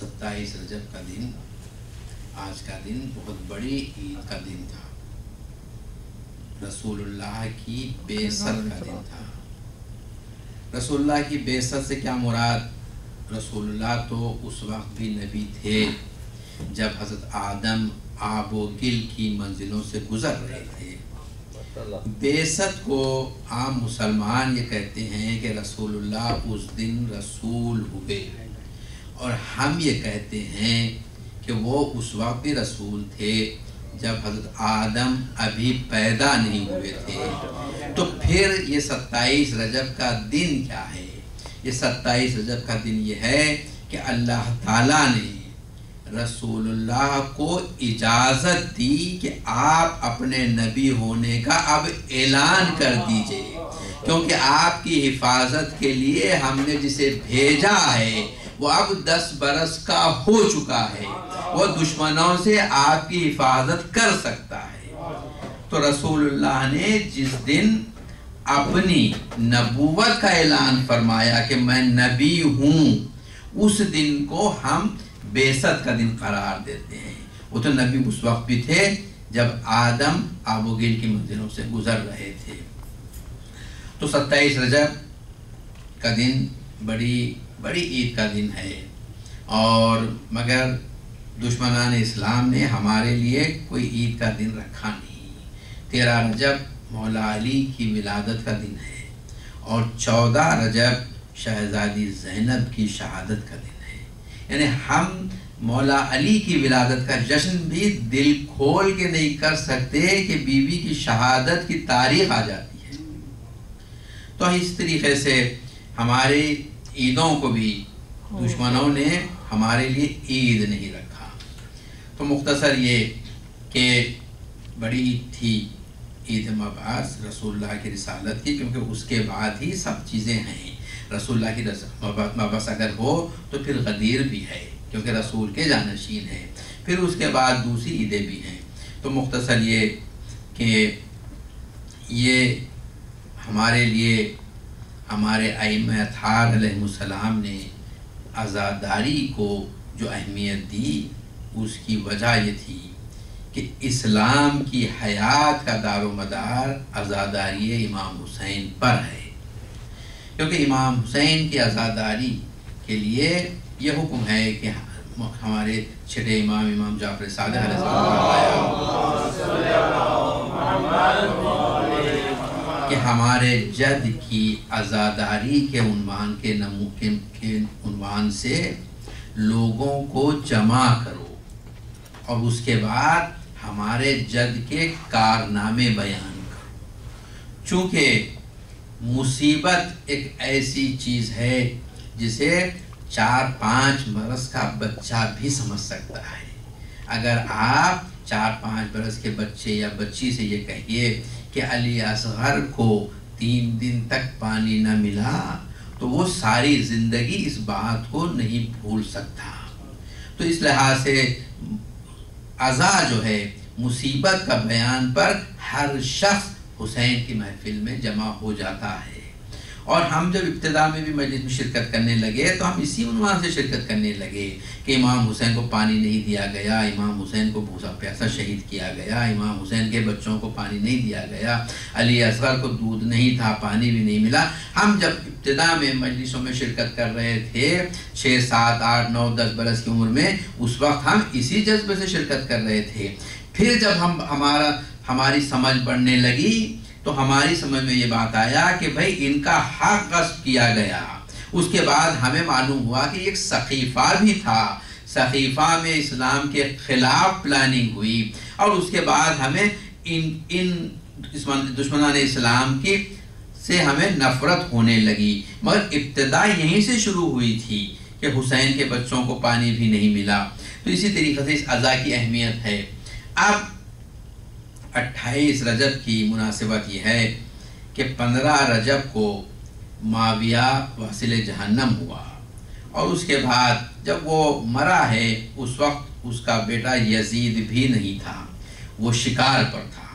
27 رجب کا دن، آج کا دن بہت بڑی عید کا دن تھا، رسول اللہ کی بعثت کا دن تھا۔ رسول اللہ کی بعثت سے کیا مراد؟ رسول اللہ تو اس وقت بھی نبی تھے جب حضرت آدم آب و گل کی منزلوں سے گزر رہے تھے۔ بعثت کو عام مسلمان یہ کہتے ہیں کہ رسول اللہ اس دن رسول ہوئے، اور ہم یہ کہتے ہیں کہ وہ اس وقت بھی رسول تھے جب حضرت آدم ابھی پیدا نہیں ہوئے تھے۔ تو پھر یہ 27 رجب کا دن کیا ہے؟ یہ 27 رجب کا دن یہ ہے کہ اللہ تعالیٰ نے رسول اللہ کو اجازت دی کہ آپ اپنے نبی ہونے کا اب اعلان کر دیجئے، کیونکہ آپ کی حفاظت کے لیے ہم نے جسے بھیجا ہے وہ اب 10 برس کا ہو چکا ہے، وہ دشمنوں سے آپ کی حفاظت کر سکتا ہے۔ تو رسول اللہ نے جس دن اپنی نبوت کا اعلان فرمایا کہ میں نبی ہوں، اس دن کو ہم بعثت کا دن قرار دیتے ہیں۔ وہ تو نبی اس وقت بھی تھے جب آدم آب و گل کی منزلوں سے گزر رہے تھے۔ تو 27 رجب کا دن بڑی عید کا دن ہے، اور مگر دشمنان اسلام نے ہمارے لیے کوئی عید کا دن رکھا نہیں۔ 13 رجب مولا علی کی ولادت کا دن ہے، اور 14 رجب شہزادی زینب کی شہادت کا دن ہے۔ یعنی ہم مولا علی کی ولادت کا جشن بھی دل کھول کے نہیں کر سکتے کہ بیوی کی شہادت کی تاریخ آ جاتی ہے۔ تو اس طریقے سے ہمارے عیدوں کو بھی دشمنوں نے ہمارے لیے عید نہیں رکھا۔ تو مختصر یہ کہ بڑی عید تھی عید مبعث رسول اللہ کی رسالت کی، کیونکہ اس کے بعد ہی سب چیزیں ہیں۔ رسول اللہ کی مبعث اگر ہو تو پھر غدیر بھی ہے، کیونکہ رسول کے جانشین ہیں، پھر اس کے بعد دوسری عیدیں بھی ہیں۔ تو مختصر یہ کہ یہ ہمارے لیے ہمارے ائمہ اطہار علیہ السلام نے عزاداری کو جو اہمیت دی، اس کی وجہ یہ تھی کہ اسلام کی حیات کا دار و مدار عزاداری امام حسین پر ہے، کیونکہ امام حسین کی عزاداری کے لیے یہ حکم ہے کہ ہمارے چھٹے امام جعفر صادق علیہ السلام کہ ہمارے جد کی عزاداری کے عنوان سے لوگوں کو جمع کرو، اور اس کے بعد ہمارے جد کے کارنامے بیان کرو۔ چونکہ مصیبت ایک ایسی چیز ہے جسے 4-5 برس کا بچہ بھی سمجھ سکتا ہے۔ اگر آپ 4-5 برس کے بچے یا بچی سے یہ کہیے کہ علی اصغر کو 3 دن تک پانی نہ ملا، تو وہ ساری زندگی اس بات کو نہیں بھول سکتا۔ تو اس لحاظ سے عزا جو ہے مصیبت کا بیان پر ہر شخص حسین کی محفل میں جمع ہو جاتا ہے۔ اور ہم جب ابتدا میں بھی مجلس میں شرکت کرنے لگے تو ہم اسی عنوان سے شرکت کرنے لگے کہ امام حسین کو پانی نہیں دیا گیا، امام حسین کو بھوسا پیاسا شہید کیا گیا، امام حسین کے بچوں کو پانی نہیں دیا گیا، علی اصغر کو دودھ نہیں تھا، پانی بھی نہیں ملا۔ ہم جب ابتدا میں مجلسوں میں شرکت کر رہے تھے 6, 7, 8, 9, 10 برس کی عمر میں، اس وقت ہم اسی جذبے سے شرکت کر رہے تھے۔ پھر جب ہماری سمجھ بڑھنے لگی تو ہماری سمجھ میں یہ بات آیا کہ بھائی ان کا حق غصب کیا گیا۔ اس کے بعد ہمیں معلوم ہوا کہ ایک سقیفہ بھی تھا، سقیفہ میں اسلام کے خلاف پلاننگ ہوئی، اور اس کے بعد ہمیں ان دشمنان اسلام کی سے ہمیں نفرت ہونے لگی، مگر ابتدا یہیں سے شروع ہوئی تھی کہ حسین کے بچوں کو پانی بھی نہیں ملا۔ تو اسی طریقے سے اس عزا کی اہمیت ہے۔ اب 28 رجب کی مناسبت یہ ہے کہ 15 رجب کو معاویہ واصل جہنم ہوا، اور اس کے بعد جب وہ مرا ہے اس وقت اس کا بیٹا یزید بھی نہیں تھا، وہ شکار پر تھا،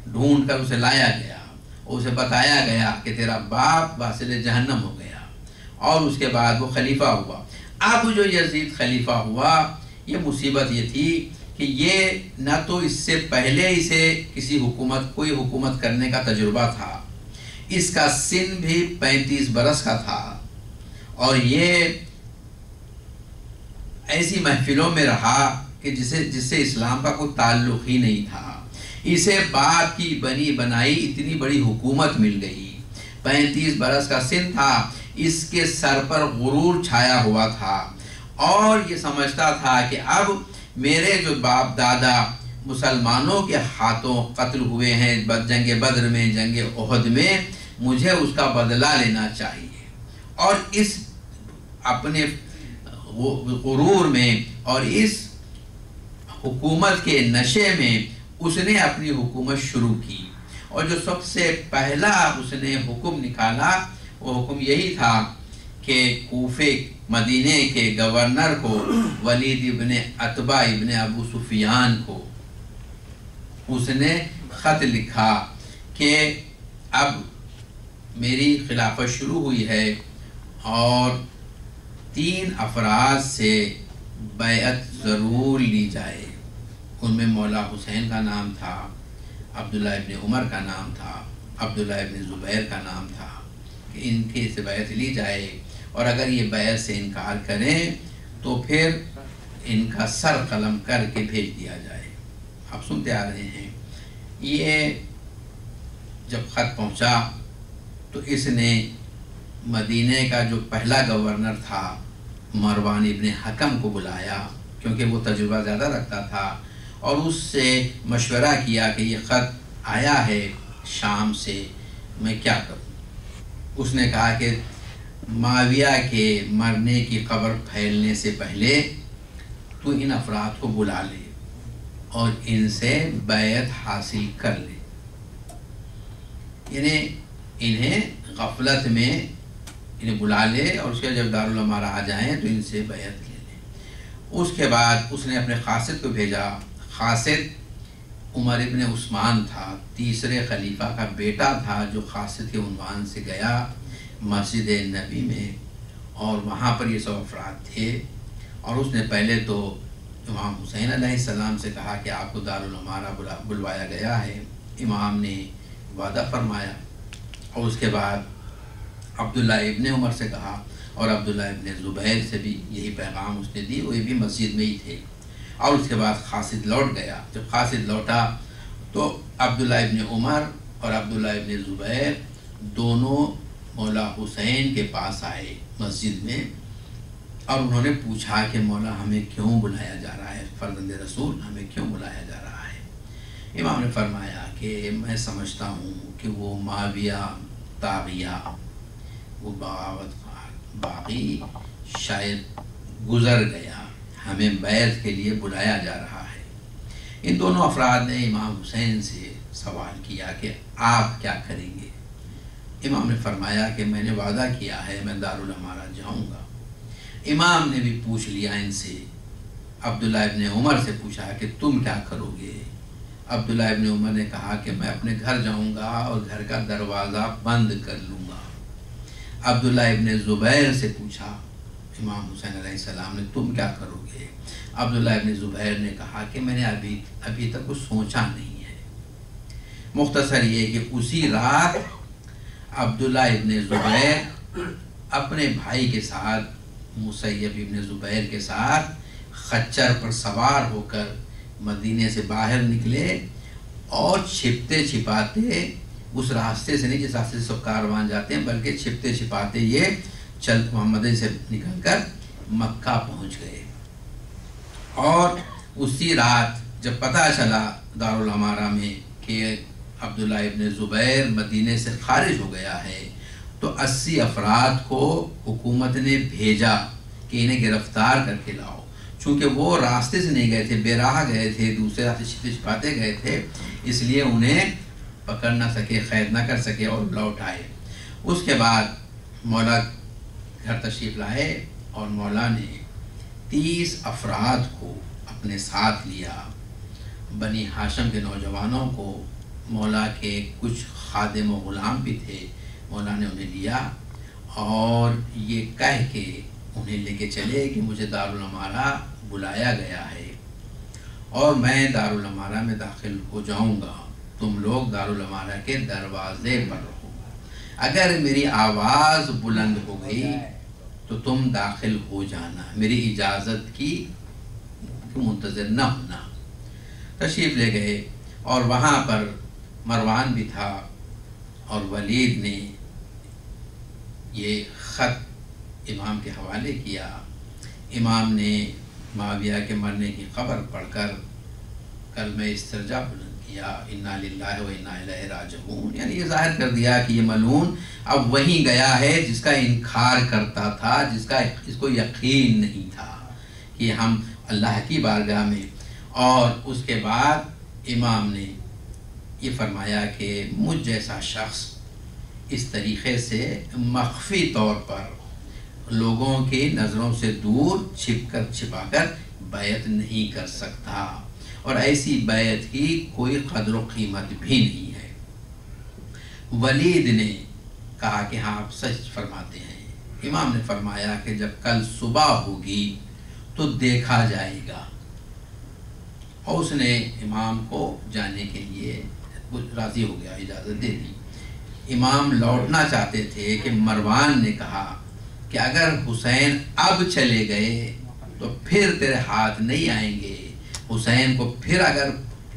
ڈھونڈ کر اسے لایا گیا، اسے بتایا گیا کہ تیرا باپ واصل جہنم ہو گیا، اور اس کے بعد وہ خلیفہ ہوا۔ اب جو یزید خلیفہ ہوا، یہ مصیبت یہ تھی کہ یہ نہ تو اس سے پہلے اسے کوئی حکومت کرنے کا تجربہ تھا، اس کا سن بھی 35 برس کا تھا، اور یہ ایسی محفلوں میں رہا کہ جس سے اسلام کا کوئی تعلق ہی نہیں تھا۔ اسے باپ کی بنی بنائی اتنی بڑی حکومت مل گئی، 35 برس کا سن تھا، اس کے سر پر غرور چھایا ہوا تھا، اور یہ سمجھتا تھا کہ اب میرے جو باپ دادا مسلمانوں کے ہاتھوں قتل ہوئے ہیں جنگ بدر میں، جنگ احد میں، مجھے اس کا بدلہ لینا چاہیے۔ اور اس اپنے غرور میں اور اس حکومت کے نشے میں اس نے اپنی حکومت شروع کی، اور جو سب سے پہلا اس نے حکم نکالا وہ حکم یہی تھا کہ کوفے مدینے کے گورنر کو، ولید ابن عتبہ ابن ابو سفیان کو اس نے خط لکھا کہ اب میری خلافت شروع ہوئی ہے، اور 3 افراد سے بیعت ضرور لی جائے۔ ان میں مولا حسین کا نام تھا، عبداللہ ابن عمر کا نام تھا، عبداللہ ابن زبیر کا نام تھا، کہ ان کے سے بیعت لی جائے، اور اگر یہ بیعت سے انکار کریں تو پھر ان کا سر قلم کر کے بھیج دیا جائے۔ آپ سنتے آ رہے ہیں، یہ جب خط پہنچا تو اس نے مدینے کا جو پہلا گورنر تھا مروان ابن حکم کو بلایا، کیونکہ وہ تجربہ زیادہ رکھتا تھا، اور اس سے مشورہ کیا کہ یہ خط آیا ہے شام سے، میں کیا کروں؟ اس نے کہا کہ معاویہ کے مرنے کی خبر پھیلنے سے پہلے تو ان افراد کو بلا لے اور ان سے بیعت حاصل کر لے، یعنی انہیں غفلت میں انہیں بلا لے، اور اس کے جب دارالامارہ آ جائیں تو ان سے بیعت لے لے۔ اس کے بعد اس نے اپنے قاصد کو بھیجا۔ قاصد عمر ابن عثمان تھا، تیسرے خلیفہ کا بیٹا تھا، جو قاصد کے عنوان سے گیا مسجد نبی میں، اور وہاں پر یہ سب افراد تھے، اور اس نے پہلے تو امام حسین علیہ السلام سے کہا کہ آپ کو دارالامارہ بلوایا گیا ہے۔ امام نے وعدہ فرمایا، اور اس کے بعد عبداللہ ابن عمر سے کہا، اور عبداللہ ابن زبیر سے بھی یہی پیغام اس نے دی، وہ بھی مسجد میں ہی تھے۔ اور اس کے بعد قاصد لوٹ گیا۔ جب قاصد لوٹا تو عبداللہ ابن عمر اور عبداللہ ابن زبیر دونوں مولا حسین کے پاس آئے مسجد میں، اور انہوں نے پوچھا کہ مولا ہمیں کیوں بلایا جا رہا ہے، فرزند رسول ہمیں کیوں بلایا جا رہا ہے؟ امام نے فرمایا کہ میں سمجھتا ہوں کہ وہ معاویہ طاغیہ، وہ بغاوت باغی شاید گزر گیا، ہمیں بیعت کے لیے بلایا جا رہا ہے۔ ان دونوں افراد نے امام حسین سے سوال کیا کہ آپ کیا کریں گے؟ امام نے فرمایا کہ میں نے وعدہ کیا ہے میں دارالامارہ جاؤں گا۔ امام نے بھی پوچھ لیا ان سے، عبداللہ ابن عمر سے پوچھا کہ تم کیا کرو گے؟ عبداللہ ابن عمر نے کہا کہ میں اپنے گھر جاؤں گا اور گھر کا دروازہ بند کر لوں گا۔ عبداللہ ابن زبیر سے پوچھا امام حسین علیہ السلام نے، تم کیا کرو گے؟ عبداللہ ابن زبیر نے کہا کہ میں نے ابھی تک کچھ سوچا نہیں ہے۔ مختصر یہ کہ اسی رات عبداللہ ابن زبیر اپنے بھائی کے ساتھ، مسیب ابن زبیر کے ساتھ، خچر پر سوار ہو کر مدینے سے باہر نکلے، اور چھپتے چھپاتے اس راستے سے نہیں جس راستے سے سب کاروان جاتے ہیں، بلکہ چھپتے چھپاتے یہ محمد سے نکل کر مکہ پہنچ گئے۔ اور اسی رات جب پتہ چلا دارالامارہ میں کہ عبداللہ ابن زبیر مدینے سے خارج ہو گیا ہے، تو 80 افراد کو حکومت نے بھیجا کہ انہیں گرفتار کر کے لاؤ، چونکہ وہ راستے سے نہیں گئے تھے، بے راہ گئے تھے، دوسرے راستے چھپتے چھپاتے گئے تھے، اس لیے انہیں پکڑ نہ سکے، قید نہ کر سکے، اور لوٹ آئے۔ اس کے بعد مولا گھر تشریف لائے، اور مولا نے 30 افراد کو اپنے ساتھ لیا، بنی ہاشم کے نوجوانوں کو، مولا کے کچھ خادم و غلام بھی تھے، مولا نے انہیں لیا، اور یہ کہہ کے انہیں لے کے چلے کہ مجھے دارالعمارہ بلایا گیا ہے اور میں دارالعمارہ میں داخل ہو جاؤں گا، تم لوگ دارالعمارہ کے دروازے پر رہو، اگر میری آواز بلند ہو گئی تو تم داخل ہو جانا، میری اجازت کی منتظر نہ ہونا۔ تشریف لے گئے اور وہاں پر مروان بھی تھا اور ولید نے یہ خط امام کے حوالے کیا۔ امام نے معاویہ کے مرنے کی خبر پڑھ کر کلمہ استرجاع بلند کیا، انا للہ و انا الیہ راجعون، یعنی یہ ظاہر کر دیا کہ یہ ملعون اب وہیں گیا ہے جس کا انکار کرتا تھا، جس کو یقین نہیں تھا کہ ہم اللہ کی بارگاہ میں۔ اور اس کے بعد امام نے یہ فرمایا کہ مجھ جیسا شخص اس طریقے سے مخفی طور پر لوگوں کی نظروں سے دور چھپا کر بیعت نہیں کر سکتا، اور ایسی بیعت کی کوئی قدر و قیمت بھی نہیں ہے۔ ولید نے کہا کہ ہاں آپ سچ فرماتے ہیں۔ امام نے فرمایا کہ جب کل صبح ہوگی تو دیکھا جائے گا، اور اس نے امام کو جانے کے لیے راضی ہو گیا، اجازت دے دی۔ امام لوٹنا چاہتے تھے کہ مروان نے کہا کہ اگر حسین اب چلے گئے تو پھر تیرے ہاتھ نہیں آئیں گے، حسین کو پھر اگر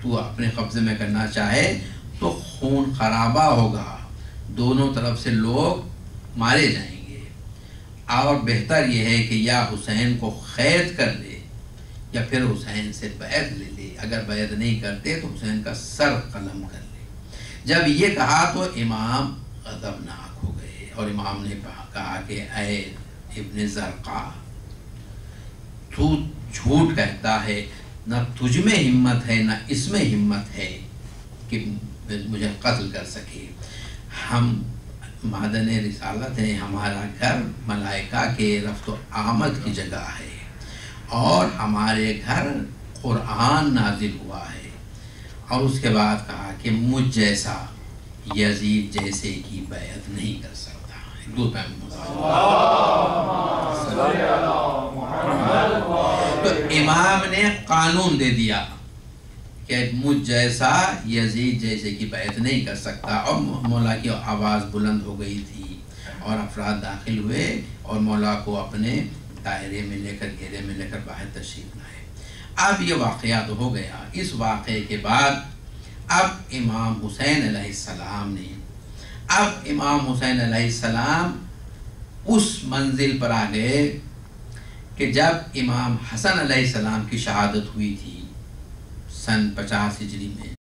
تو اپنے قبضے میں کرنا چاہے تو خون خرابہ ہوگا، دونوں طرف سے لوگ مارے جائیں گے، اور بہتر یہ ہے کہ یا حسین کو قید کر لے یا پھر حسین سے بیعت لے لے، اگر بیعت نہیں کرتے تو حسین کا سر قلم کر لے۔ جب یہ کہا تو امام غضبناک ہو گئے اور امام نے کہا کہ اے ابن زرقا، تو جھوٹ کہتا ہے، نہ تجھ میں ہمت ہے نہ اس میں ہمت ہے کہ مجھے قتل کر سکے۔ ہم معدن رسالت ہے، ہمارا گھر ملائکہ کے رفت و آمد کی جگہ ہے، اور ہمارے گھر قرآن نازل ہوا ہے۔ اور اس کے بعد کہا کہ مجھ جیسا یزید جیسے کی بیعت نہیں کر سکتا۔ تو امام نے قانون دے دیا کہ مجھ جیسا یزید جیسے کی بیعت نہیں کر سکتا، اور مولا کی آواز بلند ہو گئی تھی اور افراد داخل ہوئے اور مولا کو اپنے دائرے میں لے کر، گھیرے میں لے کر باہر تشریف لائے۔ اب یہ واقعات ہو گیا۔ اس واقعے کے بعد اب امام حسین علیہ السلام اس منزل پر آ گئے کہ جب امام حسن علیہ السلام کی شہادت ہوئی تھی سن 50 ہجری میں،